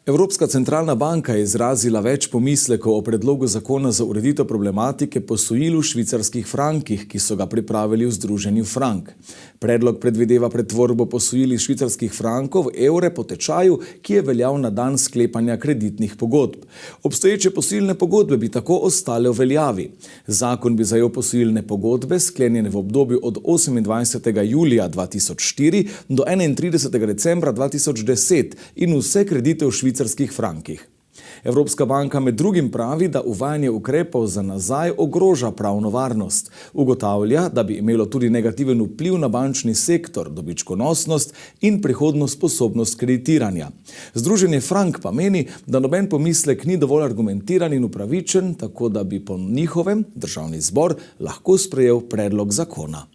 Evropska centralna banka je izrazila več pomislekov o predlogu zakona za ureditev problematike posojil v švicarskih frankih, ki so ga pripravili v Združenju Frank. Predlog predvideva pretvorbo posojil iz švicarskih frankov v evre po tečaju, ki je veljal na dan sklepanja kreditnih pogodb. Obstoječe posojilne pogodbe bi tako ostale v veljavi. Zakon bi zajel posojilne pogodbe, sklenjene v obdobju od 28. julija 2004 do 31. decembra 2010 in vse kredite v švicarskih frankih. Evropska banka med drugim pravi, da uvajanje ukrepov za nazaj ogroža pravno varnost. Ugotavlja, da bi imelo tudi negativen vpliv na bančni sektor, dobičkonosnost in prihodnjo sposobnost kreditiranja. Združenje Frank pa meni, da noben pomislek ni dovolj argumentiran in upravičen, tako da bi po njihovem državni zbor lahko sprejel predlog zakona.